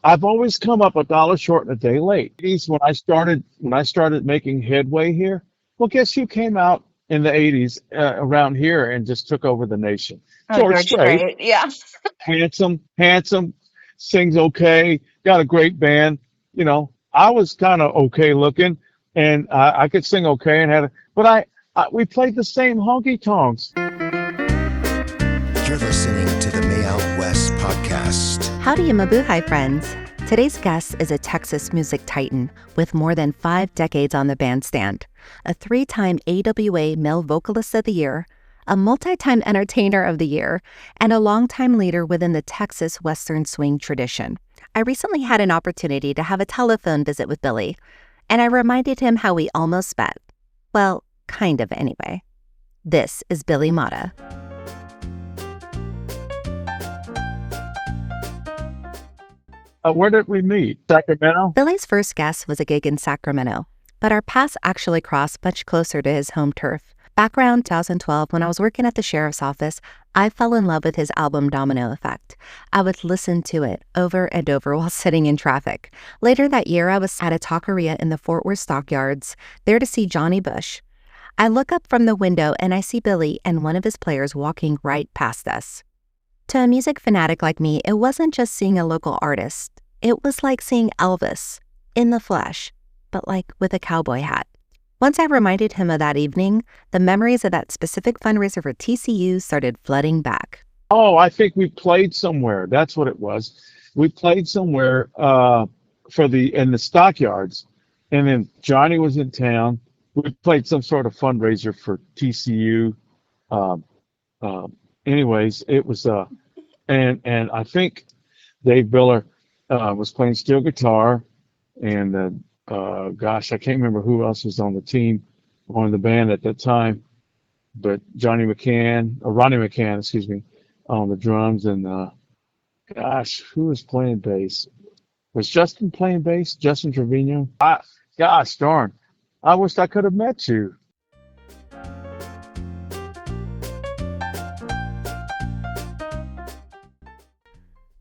I've always come up a dollar short and a day late. When I started making headway here, well, guess who came out in the '80s around here and just took over the nation? Oh, George George Strait, Strait. Yeah. handsome, sings okay, got a great band. I was kind of okay looking, and I could sing okay, but we played the same honky tonks. You're listening to the Mae Out West Podcast. Howdy, Mabuhay friends. Today's guest is a Texas music titan with more than 5 decades on the bandstand, a 3-time AWA Male Vocalist of the Year, a multi-time Entertainer of the Year, and a longtime leader within the Texas Western swing tradition. I recently had an opportunity to have a telephone visit with Billy, and I reminded him how we almost met. Well, kind of anyway. This is Billy Mata. Where did we meet? Sacramento? Billy's first guest was a gig in Sacramento, but our paths actually crossed much closer to his home turf. Back around 2012, when I was working at the sheriff's office, I fell in love with his album Domino Effect. I would listen to it over and over while sitting in traffic. Later that year, I was at a taqueria in the Fort Worth Stockyards, there to see Johnny Bush. I look up from the window and I see Billy and one of his players walking right past us. To a music fanatic like me, it wasn't just seeing a local artist. It was like seeing Elvis in the flesh, but like with a cowboy hat. Once I reminded him of that evening, the memories of that specific fundraiser for TCU started flooding back. Oh, I think we played somewhere. That's what it was. We played somewhere in the stockyards, and then Johnny was in town. We played some sort of fundraiser for TCU. Anyways, it was and I think Dave Biller was playing steel guitar, and gosh, I can't remember who else was on the band at that time, but Ronnie McCann, excuse me, on the drums, and gosh, who was playing bass? Was Justin playing bass? Justin Trevino? Gosh darn, I wished I could have met you.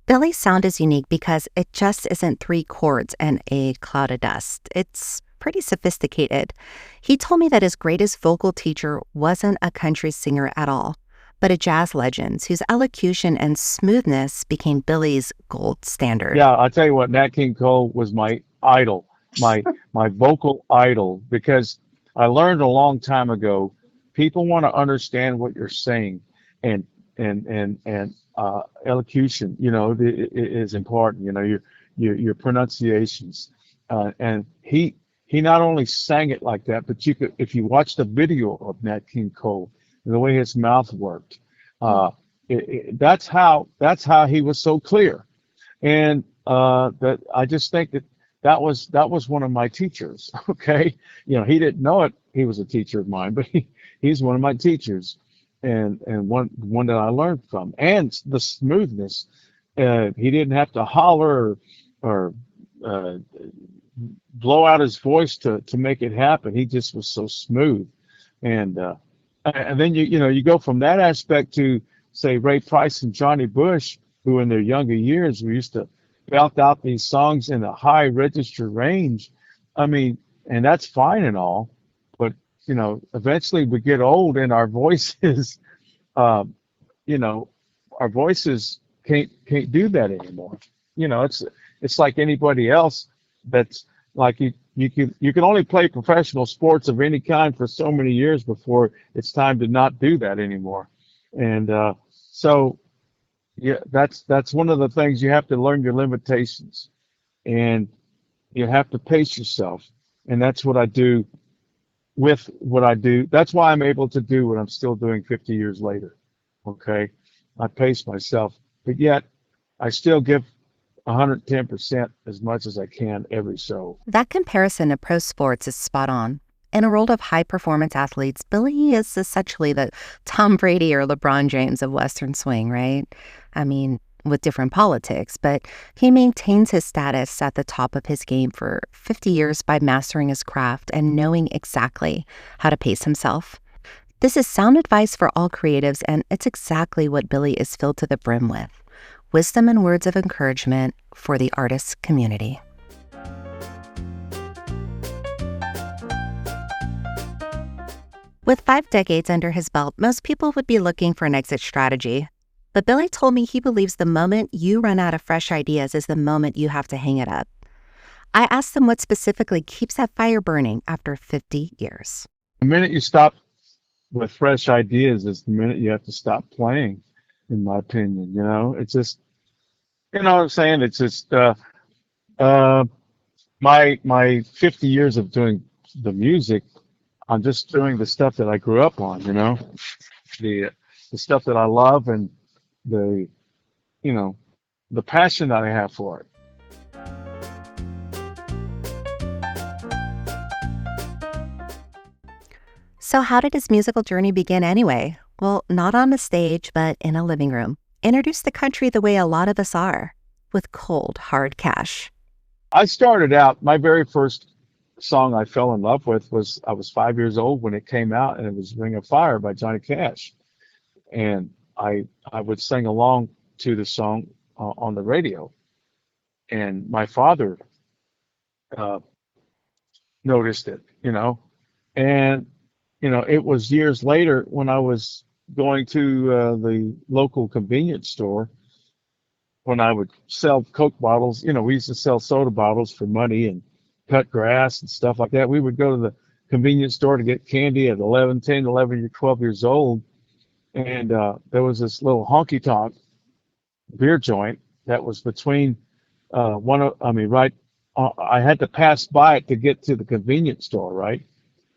Billy's sound is unique because it just isn't 3 chords and a cloud of dust. It's pretty sophisticated. He told me that his greatest vocal teacher wasn't a country singer at all, but a jazz legend whose elocution and smoothness became Billy's gold standard. Yeah, I'll tell you what, Nat King Cole was my idol, my vocal idol, because I learned a long time ago, people want to understand what you're saying, and elocution, is important. Your pronunciations, and he not only sang it like that, but if you watch the video of Nat King Cole, the way his mouth worked, that's how he was so clear, and that I just think that was one of my teachers. Okay, he didn't know it. He was a teacher of mine, but he's one of my teachers. And one that I learned from, and the smoothness. He didn't have to holler or blow out his voice to make it happen. He just was so smooth, and then you go from that aspect to, say, Ray Price and Johnny Bush, who in their younger years we used to belt out these songs in a high register range. I mean, and that's fine and all, but eventually we get old and our voices, our voices can't do that anymore. It's like anybody else. That's like you can only play professional sports of any kind for so many years before it's time to not do that anymore. And so yeah, that's one of the things. You have to learn your limitations, and you have to pace yourself. And that's what I do with what I do. That's why I'm able to do what I'm still doing 50 years later. Okay, I pace myself, but yet I still give 110% as much as I can every show. That comparison to pro sports is spot on. In a world of high-performance athletes, Billy is essentially the Tom Brady or LeBron James of Western swing, right? I mean, with different politics, but he maintains his status at the top of his game for 50 years by mastering his craft and knowing exactly how to pace himself. This is sound advice for all creatives, and it's exactly what Billy is filled to the brim with. wisdom and words of encouragement for the artist community. With 5 decades under his belt, most people would be looking for an exit strategy. But Billy told me he believes the moment you run out of fresh ideas is the moment you have to hang it up. I asked him what specifically keeps that fire burning after 50 years. The minute you stop with fresh ideas is the minute you have to stop playing, in my opinion. It's just, you know what I'm saying? It's just my 50 years of doing the music. I'm just doing the stuff that I grew up on. The stuff that I love and the passion that I have for it. So how did his musical journey begin anyway? Well, not on a stage, but in a living room. Introduce the country the way a lot of us are, with cold, hard cash. I started out, my very first song I fell in love with was, I was 5 years old when it came out, and it was Ring of Fire by Johnny Cash. And I would sing along to the song on the radio. And my father noticed it, and it was years later when I was going to the local convenience store, when I would sell Coke bottles. We used to sell soda bottles for money and cut grass and stuff like that. We would go to the convenience store to get candy at 11, 10, 11, 12 years old. And there was this little honky-tonk beer joint that was between I had to pass by it to get to the convenience store, right?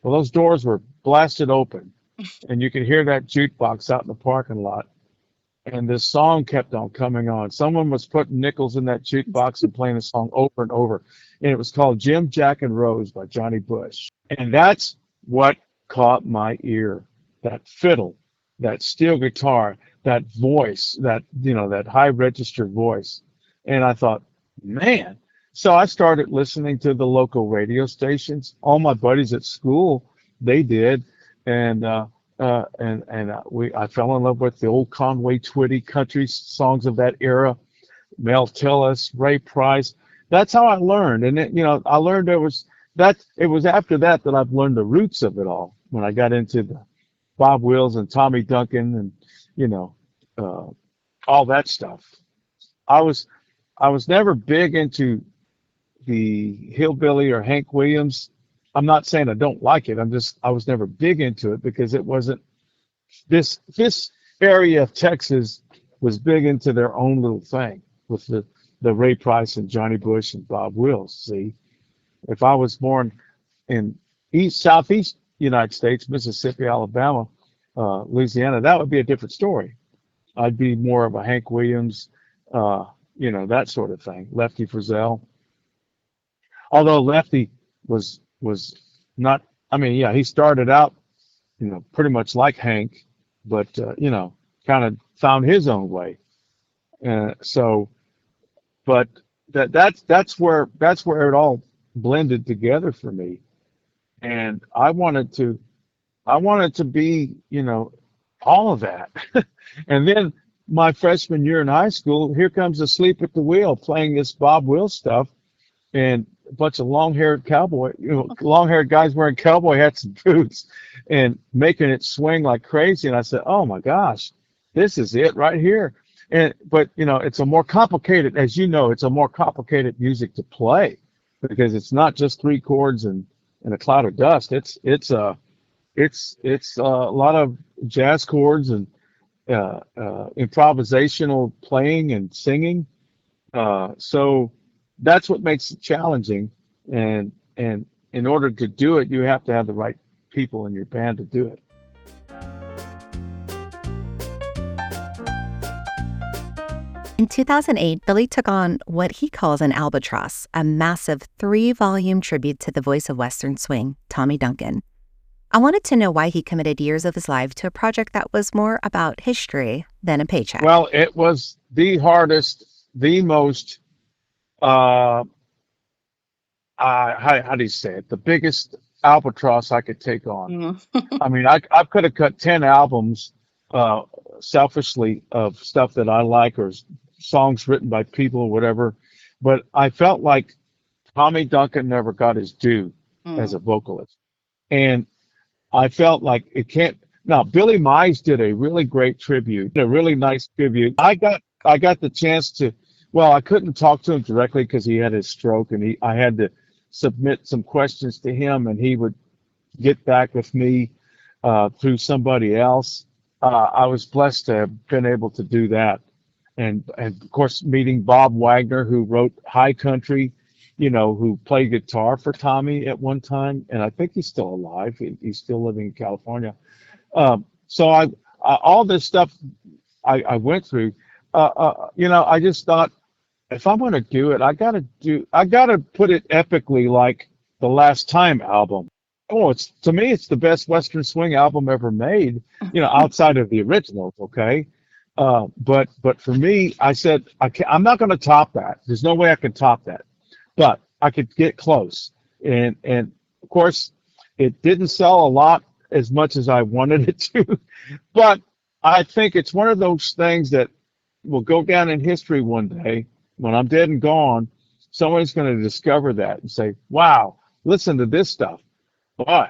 Well, those doors were blasted open, and you could hear that jukebox out in the parking lot. And this song kept on coming on. Someone was putting nickels in that jukebox and playing the song over and over. And it was called Jim, Jack, and Rose by Johnny Bush. And that's what caught my ear. That fiddle, that steel guitar, that voice, that high registered voice. And I thought, man. So I started listening to the local radio stations. All my buddies at school, they did. And I fell in love with the old Conway Twitty country songs of that era, Mel Tillis, Ray Price. That's how I learned. And I learned it was after that I've learned the roots of it all. When I got into the Bob Wills and Tommy Duncan and all that stuff. I was never big into the hillbilly or Hank Williams. I'm not saying I don't like it. I was never big into it because it wasn't this area of Texas was big into their own little thing with the Ray Price and Johnny Bush and Bob Wills. See, if I was born in southeast United States, Mississippi, Alabama, Louisiana, that would be a different story. I'd be more of a Hank Williams, that sort of thing. Lefty Frizzell. Although Lefty was not, he started out, pretty much like Hank, but, kind of found his own way. But that's where it all blended together for me. And I wanted to be, all of that. And then my freshman year in high school, here comes Asleep at the Wheel playing this Bob Wills stuff, and a bunch of long-haired guys wearing cowboy hats and boots and making it swing like crazy. And I said, oh my gosh, this is it right here. But it's a more complicated, as you know, it's a more complicated music to play because it's not just 3 chords and a cloud of dust. It's a lot of jazz chords and improvisational playing and singing. So that's what makes it challenging. And in order to do it, you have to have the right people in your band to do it. In 2008, Billy took on what he calls an albatross, a massive 3-volume tribute to the voice of Western swing, Tommy Duncan. I wanted to know why he committed years of his life to a project that was more about history than a paycheck. Well, it was the hardest, the most, how do you say it? The biggest albatross I could take on. I could have cut 10 albums selfishly of stuff that I like or songs written by people or whatever. But I felt like Tommy Duncan never got his due as a vocalist. And I felt like it can't. Now, Billy Mize did a really great tribute, a really nice tribute. I got the chance to. Well, I couldn't talk to him directly because he had his stroke, and I had to submit some questions to him, and he would get back with me through somebody else. I was blessed to have been able to do that, and of course meeting Bob Wagner, who wrote High Country, who played guitar for Tommy at one time, and I think he's still alive. He's still living in California. So I all this stuff I went through. I just thought, if I'm going to do it, I got to put it epically, like the Last Time album. Oh, to me, it's the best Western swing album ever made, outside of the originals. Okay. But for me, I said, I'm not going to top that. There's no way I can top that, but I could get close. And of course it didn't sell a lot as much as I wanted it to, but I think it's one of those things that will go down in history one day. When I'm dead and gone, someone's going to discover that and say, wow, listen to this stuff. Boy,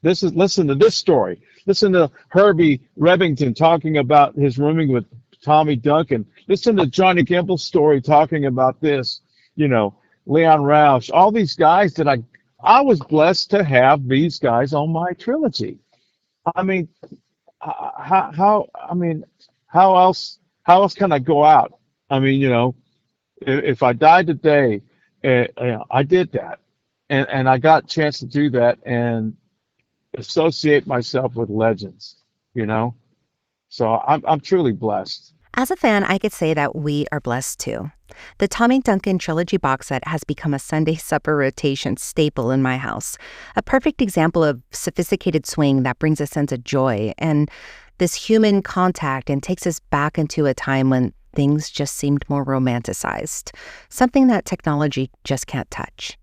listen to this story. Listen to Herbie Revington talking about his rooming with Tommy Duncan. Listen to Johnny Gimbel's story talking about this, Leon Roush, all these guys that I was blessed to have these guys on my trilogy. I mean, how else can I go out? I mean, if I died today, I did that, and I got a chance to do that and associate myself with legends, So I'm truly blessed. As a fan, I could say that we are blessed too. The Tommy Duncan trilogy box set has become a Sunday supper rotation staple in my house, a perfect example of sophisticated swing that brings a sense of joy and this human contact and takes us back into a time when things just seemed more romanticized, something that technology just can't touch.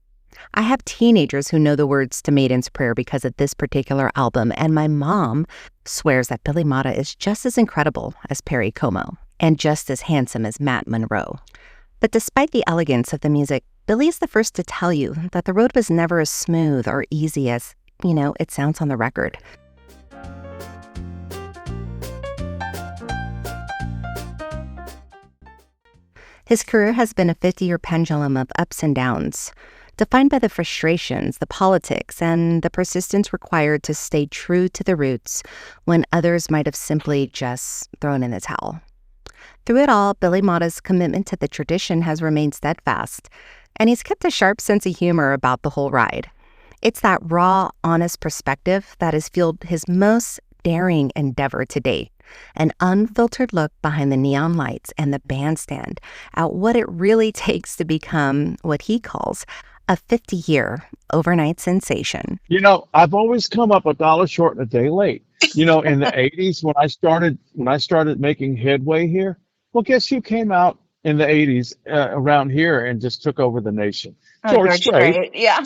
I have teenagers who know the words to Maiden's Prayer because of this particular album, and my mom swears that Billy Mata is just as incredible as Perry Como and just as handsome as Matt Monroe. But despite the elegance of the music, Billy is the first to tell you that the road was never as smooth or easy as, it sounds on the record. His career has been a 50-year pendulum of ups and downs, defined by the frustrations, the politics, and the persistence required to stay true to the roots when others might have simply just thrown in the towel. Through it all, Billy Mata's commitment to the tradition has remained steadfast, and he's kept a sharp sense of humor about the whole ride. It's that raw, honest perspective that has fueled his most daring endeavor to date, an unfiltered look behind the neon lights and the bandstand at what it really takes to become what he calls a 50-year overnight sensation. I've always come up a dollar short and a day late. In the 80s when I started making headway here, well, guess who came out in the 80s around here and just took over the nation? George Strait. Yeah.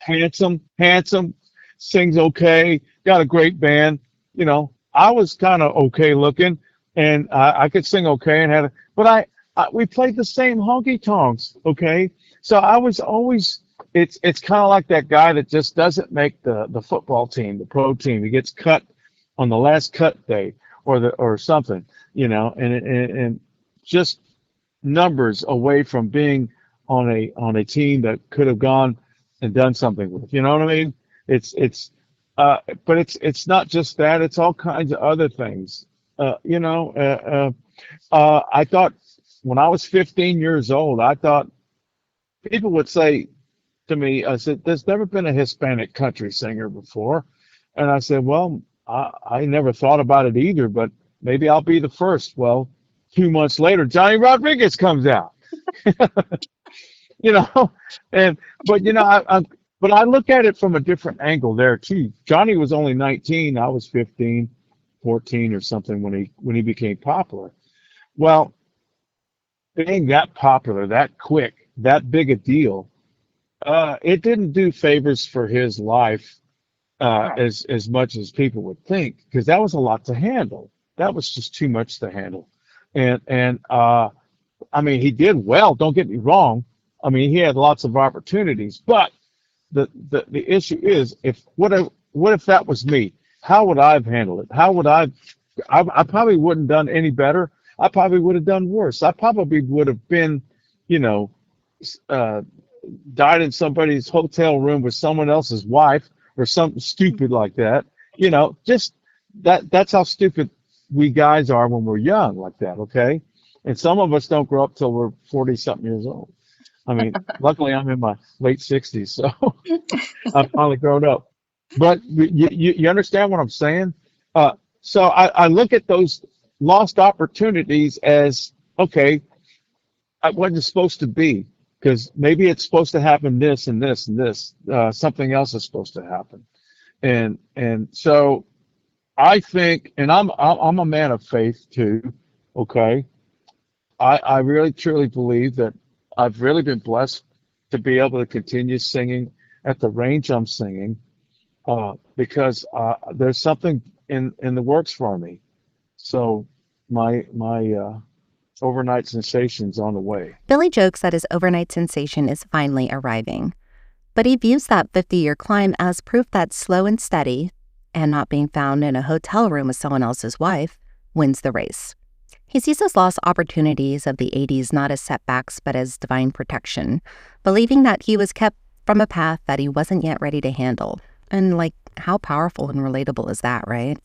handsome, sings okay, got a great band. I was kind of okay looking, and I could sing okay, but we played the same honky tonks, okay. So I was always, it's kind of like that guy that just doesn't make the football team, the pro team. He gets cut on the last cut day or something, and just numbers away from being on a team that could have gone and done something with. You know what I mean? But it's not just that. It's all kinds of other things. I thought when I was 15 years old, I thought people would say to me, I said, "There's never been a Hispanic country singer before," and I said, "Well, I never thought about it either, but maybe I'll be the first." Well, 2 months later, Johnny Rodriguez comes out. But I look at it from a different angle there too. Johnny was only 19. I was 15, 14 or something when he became popular. Well, being that popular, that quick, that big a deal, it didn't do favors for his life as much as people would think, because that was a lot to handle. That was just too much to handle. And I mean, he did well. Don't get me wrong. I mean, he had lots of opportunities, but the issue is, if what if that was me? How would I have handled it? How would I probably wouldn't done any better. I probably would have done worse. I probably would have been, you know, uh, died in somebody's hotel room with someone else's wife or something stupid like that. Just that's how stupid we guys are when we're young like that, okay? And some of us don't grow up till we're 40 something years old. I mean, luckily I'm in my late 60s, so I've finally grown up. But you understand what I'm saying? So I look at those lost opportunities as, okay, I wasn't supposed to be, because maybe it's supposed to happen this and this and this. Something else is supposed to happen. And so I think, and I'm a man of faith too, okay? I really truly believe that I've really been blessed to be able to continue singing at the range I'm singing, because there's something in the works for me. So my overnight sensation's on the way. Billy jokes that his overnight sensation is finally arriving, but he views that 50-year climb as proof that slow and steady, and not being found in a hotel room with someone else's wife, wins the race. He sees his lost opportunities of the 80s not as setbacks but as divine protection, believing that he was kept from a path that he wasn't yet ready to handle. And how powerful and relatable is that, right?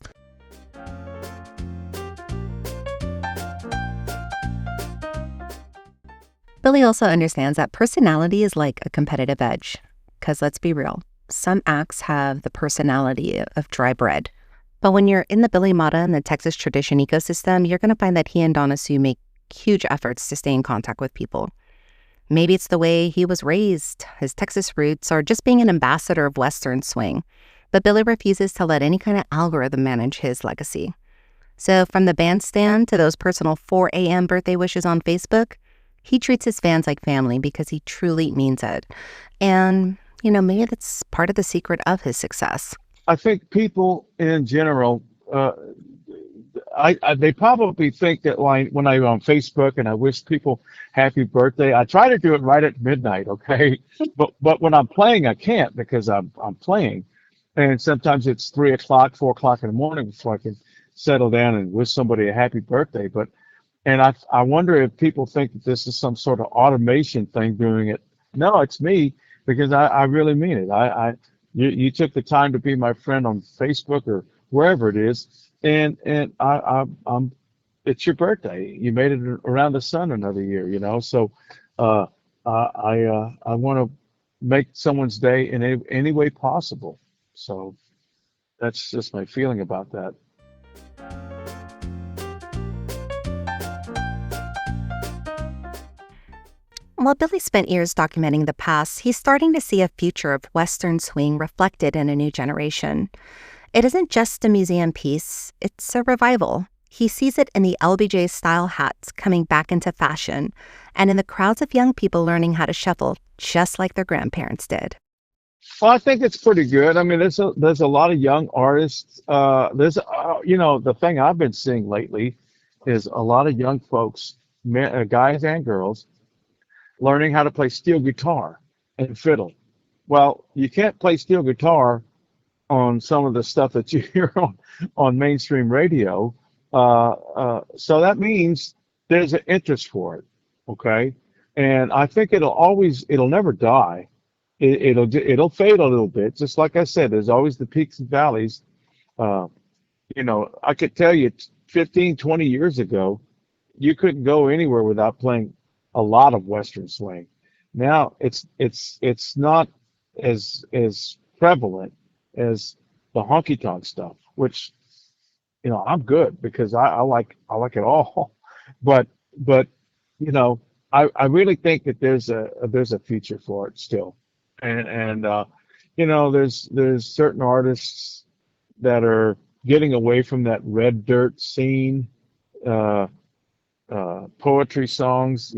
Billy also understands that personality is like a competitive edge. Because let's be real, some acts have the personality of dry bread. But when you're in the Billy Mata and the Texas tradition ecosystem, you're going to find that he and Donna Sue make huge efforts to stay in contact with people. Maybe it's the way he was raised, his Texas roots, or just being an ambassador of Western swing. But Billy refuses to let any kind of algorithm manage his legacy. So from the bandstand to those personal 4 a.m. birthday wishes on Facebook, he treats his fans like family because he truly means it. And, maybe that's part of the secret of his success. I think people in general, they probably think that when I'm on Facebook and I wish people happy birthday, I try to do it right at midnight, okay? But when I'm playing, I can't, because I'm playing, and sometimes it's 3 o'clock, 4 o'clock in the morning before I can settle down and wish somebody a happy birthday. And I wonder if people think that this is some sort of automation thing doing it. No, it's me, because I really mean it. You took the time to be my friend on Facebook or wherever it is, and I'm it's your birthday. You made it around the sun another year, So I want to make someone's day in any way possible. So that's just my feeling about that. While Billy spent years documenting the past, he's starting to see a future of Western swing reflected in a new generation. It isn't just a museum piece, it's a revival. He sees it in the LBJ-style hats coming back into fashion, and in the crowds of young people learning how to shuffle just like their grandparents did. Well, I think it's pretty good. I mean, there's a lot of young artists. The thing I've been seeing lately is a lot of young folks, guys and girls, learning how to play steel guitar and fiddle. Well, you can't play steel guitar on some of the stuff that you hear on mainstream radio. So that means there's an interest for it, okay? And I think it'll never die. It'll fade a little bit. Just like I said, there's always the peaks and valleys. I could tell you 15, 20 years ago, you couldn't go anywhere without playing a lot of Western swing. Now it's not as prevalent as the honky tonk stuff, which I'm good, because I like it all. But I really think that there's a future for it still, and there's certain artists that are getting away from that red dirt scene. Poetry songs,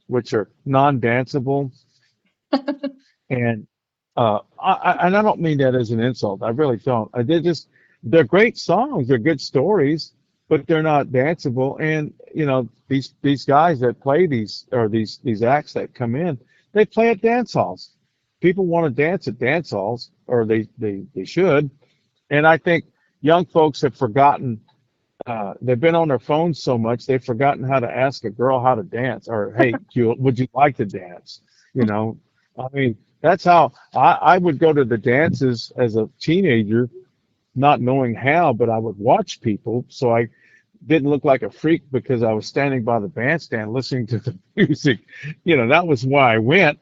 which are non-danceable, and I don't mean that as an insult. I really don't. They're great songs. They're good stories, but they're not danceable. And these guys that play these acts that come in, they play at dance halls. People want to dance at dance halls, or they should. And I think young folks have forgotten. They've been on their phones so much they've forgotten how to ask a girl how to dance, or hey, would you like to dance? I mean, that's how I would go to the dances as a teenager, not knowing how, but I would watch people so I didn't look like a freak because I was standing by the bandstand listening to the music. That was why I went.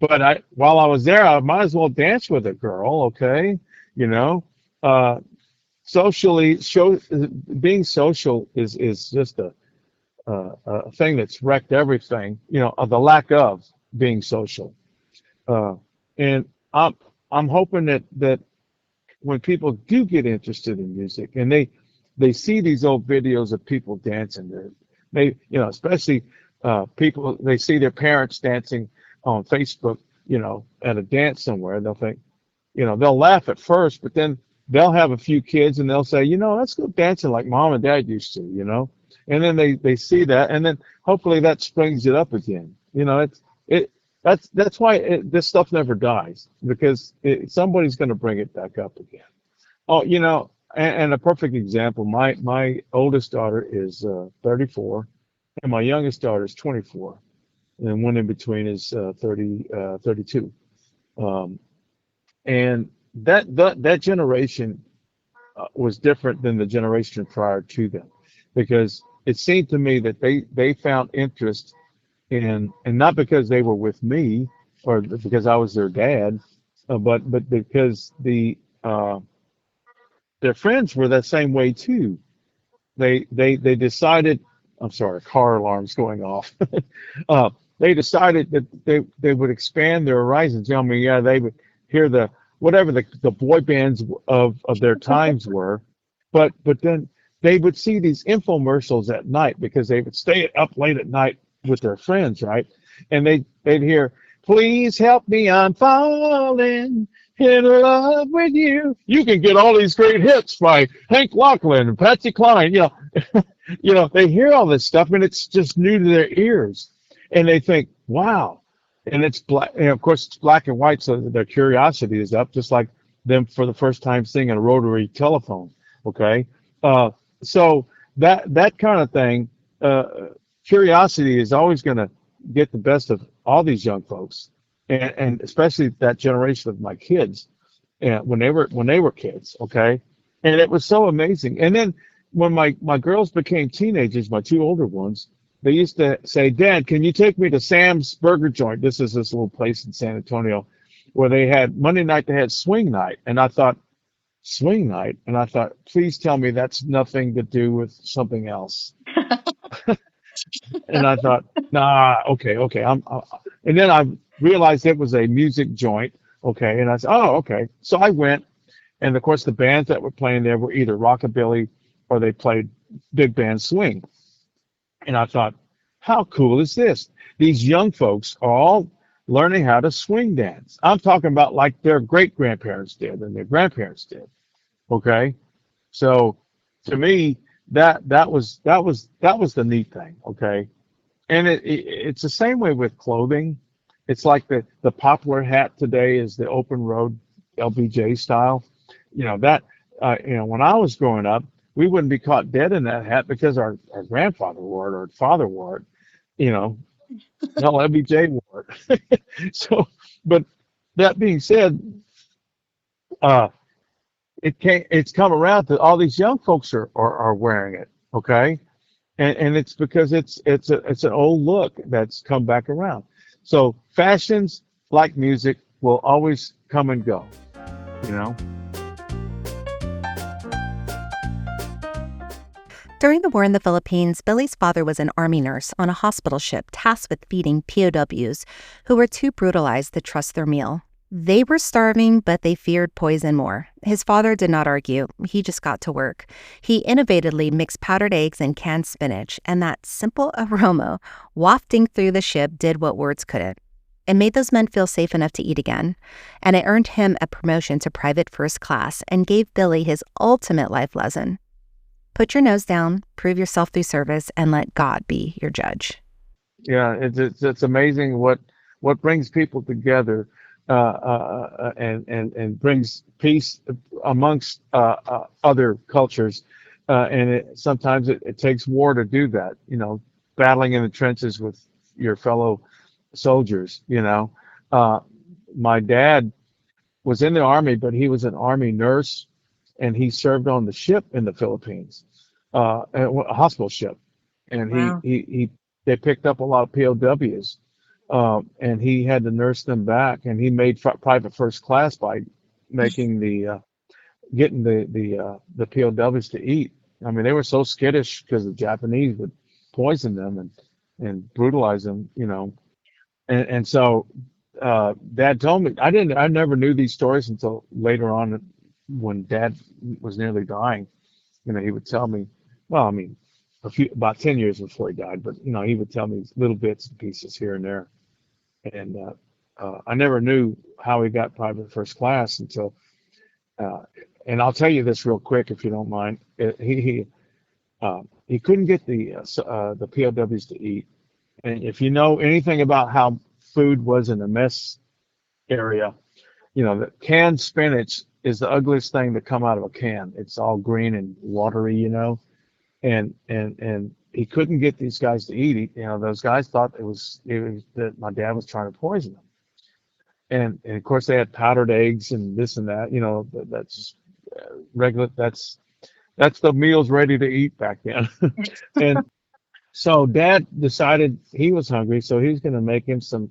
But while I was there, I might as well dance with a girl, okay? Socially, being social is just a thing that's wrecked everything. The lack of being social, and I'm hoping that when people do get interested in music and they see these old videos of people dancing, especially people, they see their parents dancing on Facebook, at a dance somewhere, they'll think, they'll laugh at first, but then they'll have a few kids and they'll say, let's go dancing like mom and dad used to, and then they see that, and then hopefully that springs it up again. That's why this stuff never dies, because somebody's going to bring it back up again. Oh, and a perfect example, my oldest daughter is 34, and my youngest daughter is 24, and one in between is 32. And that generation was different than the generation prior to them, because it seemed to me that they found interest in, and not because they were with me or because I was their dad, but because their friends were that same way too. They decided. I'm sorry, car alarm's going off. They decided that they would expand their horizons. They would hear whatever the boy bands of their times were, but then they would see these infomercials at night because they would stay up late at night with their friends, right? And they'd hear, "Please help me, I'm falling in love with you." You can get all these great hits by Hank Lachlan and Patsy Cline. They hear all this stuff and it's just new to their ears, and they think, "Wow." And it's black, and of course it's black and white, so their curiosity is up, just like them for the first time seeing a rotary telephone. Okay, so that kind of thing, curiosity is always going to get the best of all these young folks, and especially that generation of my kids, and when they were kids. Okay, and it was so amazing. And then when my girls became teenagers, my two older ones, they used to say, "Dad, can you take me to Sam's Burger Joint?" This is this little place in San Antonio where they had Monday night, they had swing night. And I thought, swing night? And I thought, please tell me that's nothing to do with something else. And I thought, nah, okay. And then I realized it was a music joint. Okay. And I said, oh, okay. So I went. And of course, the bands that were playing there were either rockabilly or they played big band swing. And I thought, how cool is this? These young folks are all learning how to swing dance. I'm talking about like their great-grandparents did and their grandparents did. Okay? So to me, that was the neat thing, okay? And it's the same way with clothing. It's like the popular hat today is the open road LBJ style. When I was growing up, we wouldn't be caught dead in that hat because our grandfather wore it or father wore it, no, LBJ wore it. So, but that being said, it's come around that all these young folks are wearing it, okay? And it's because it's an old look that's come back around. So fashions, like music, will always come and go, During the war in the Philippines, Billy's father was an army nurse on a hospital ship tasked with feeding POWs who were too brutalized to trust their meal. They were starving, but they feared poison more. His father did not argue. He just got to work. He innovatively mixed powdered eggs and canned spinach, and that simple aroma wafting through the ship did what words couldn't. It made those men feel safe enough to eat again, and it earned him a promotion to private first class and gave Billy his ultimate life lesson. Put your nose down, prove yourself through service, and let God be your judge. Yeah, it's amazing what brings people together, and brings peace amongst other cultures, and sometimes it takes war to do that. Battling in the trenches with your fellow soldiers. My dad was in the army, but he was an army nurse, and he served on the ship in the Philippines, a hospital ship, and Wow. they picked up a lot of POWs, and he had to nurse them back, and he made private first class by making getting the POWs to eat. I mean, they were so skittish because the Japanese would poison them and brutalize them, and so Dad told me. I never knew these stories until later on, when Dad was nearly dying. He would tell me, well, I mean, about 10 years before he died, but he would tell me little bits and pieces here and there, and I never knew how he got private first class until, and I'll tell you this real quick if you don't mind. He couldn't get the POWs to eat, and if you know anything about how food was in the mess area, the canned spinach is the ugliest thing to come out of a can. It's all green and watery, and he couldn't get these guys to eat. Those guys thought it was that my dad was trying to poison them, and of course they had powdered eggs and this and that. That's regular. That's the meals ready to eat back then. And so Dad decided he was hungry, so he's going to make him some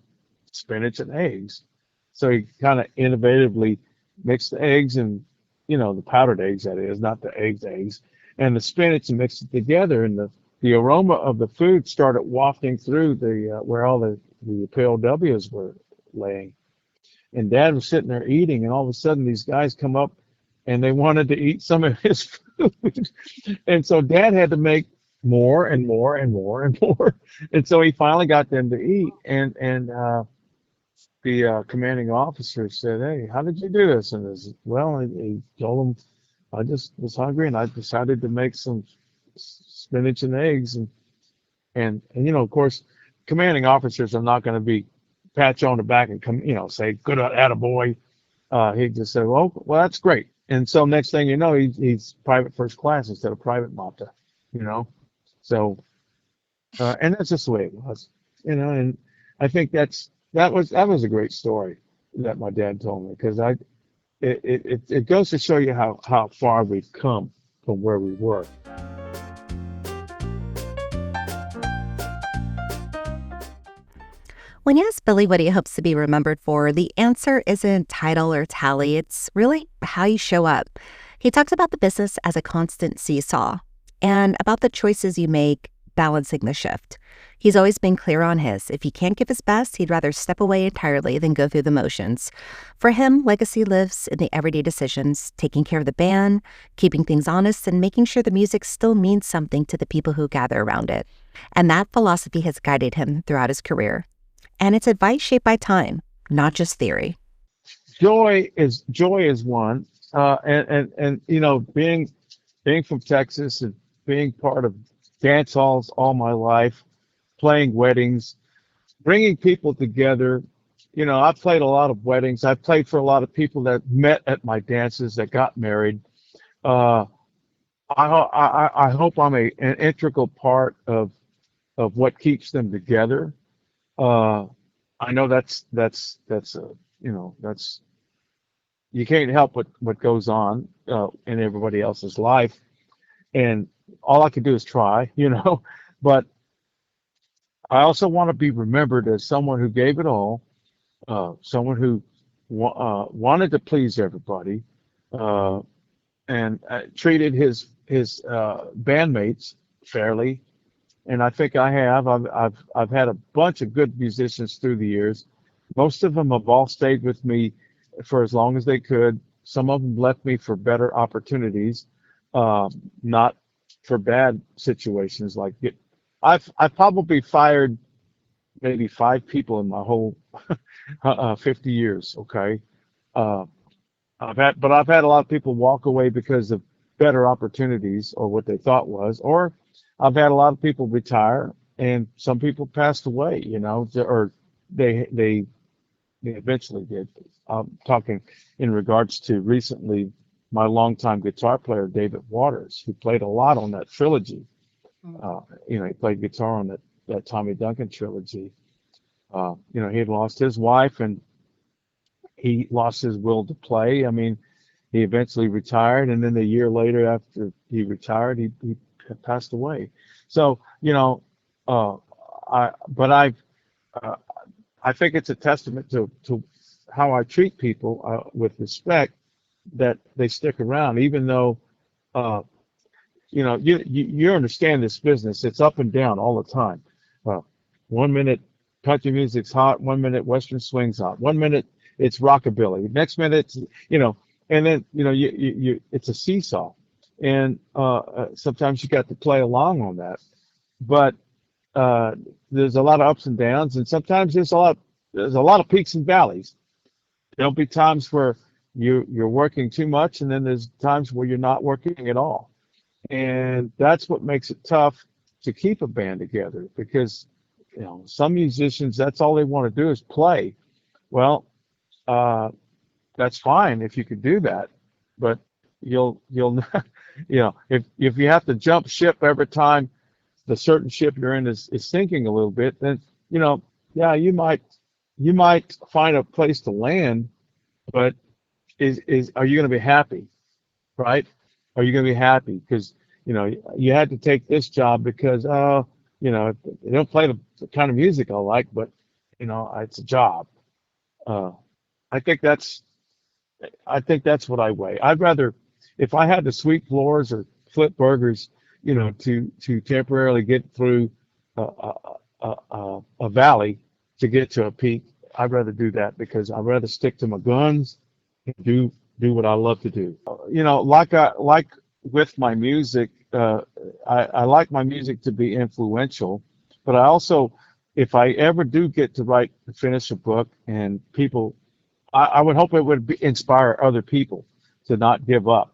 spinach and eggs. So he kind of innovatively mixed the eggs and, the powdered eggs, that is, not the eggs, and the spinach, and mixed it together. And the aroma of the food started wafting through where all the POWs were laying. And Dad was sitting there eating, and all of a sudden these guys come up and they wanted to eat some of his food. And so Dad had to make more and more and more and more. And so he finally got them to eat. And the commanding officer said, "Hey, how did you do this?" And he told him, "I just was hungry and I decided to make some spinach and eggs." And of course, commanding officers are not going to be pat you on the back and say, "Good, attaboy." He just said, well, that's great. And so next thing you know, he's private first class instead of private Mata, So, and that's just the way it was, And I think that was a great story that my dad told me, because it goes to show you how far we've come from where we were. When you ask Billy what he hopes to be remembered for, the answer isn't title or tally. It's really how you show up. He talks about the business as a constant seesaw and about the choices you make balancing the shift. He's always been clear on his. If he can't give his best, he'd rather step away entirely than go through the motions. For him, legacy lives in the everyday decisions, taking care of the band, keeping things honest, and making sure the music still means something to the people who gather around it. And that philosophy has guided him throughout his career. And it's advice shaped by time, not just theory. Joy is one, and being from Texas and being part of dance halls all my life, playing weddings, bringing people together. I've played a lot of weddings. I've played for a lot of people that met at my dances that got married. I hope I'm an integral part of what keeps them together. I know that's you can't help what goes on in everybody else's life, and all I can do is try, but I also want to be remembered as someone who gave it all, someone who wanted to please everybody, and treated his bandmates fairly. And I think I have. I've had a bunch of good musicians through the years. Most of them have all stayed with me for as long as they could. Some of them left me for better opportunities, not for bad situations. I've probably fired maybe 5 people in my whole 50 years. Okay, I've had a lot of people walk away because of better opportunities, or what they thought was, or I've had a lot of people retire, and some people passed away, or they eventually did. I'm talking in regards to recently my longtime guitar player, David Waters, who played a lot on that trilogy. He played guitar on that Tommy Duncan trilogy. He had lost his wife, and he lost his will to play. I mean, he eventually retired, and then a year later after he retired, he passed away. So, I think it's a testament to how I treat people with respect, that they stick around, even though, you understand this business. It's up and down all the time. 1 minute country music's hot, 1 minute Western swing's hot, 1 minute it's rockabilly, next minute it's, and then, it's a seesaw. And sometimes you got to play along on that. But there's a lot of ups and downs, and sometimes there's a lot of peaks and valleys. There'll be times where you're working too much, and then there's times where you're not working at all. And that's what makes it tough to keep a band together, because some musicians, that's all they want to do is play. Well, that's fine if you could do that, but you'll if you have to jump ship every time the certain ship you're in is sinking a little bit, then you might find a place to land, but are you going to be happy, right? Are you going to be happy because you had to take this job because they don't play the kind of music I like, but it's a job. I think that's what I weigh. I'd rather, if I had to sweep floors or flip burgers, to temporarily get through a valley to get to a peak, I'd rather do that, because I'd rather stick to my guns and do what I love to do. Like with my music, I like my music to be influential, but I also, if I ever do get to finish a book, and people, I would hope it would inspire other people to not give up.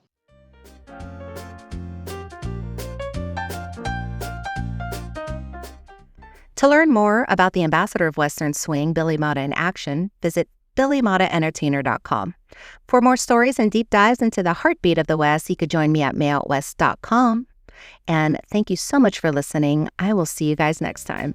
To learn more about the ambassador of Western Swing, Billy Mata, in action, visit BillyMataEntertainer.com. For more stories and deep dives into the heartbeat of the West, you could join me at MaeOutWest.com. And thank you so much for listening. I will see you guys next time.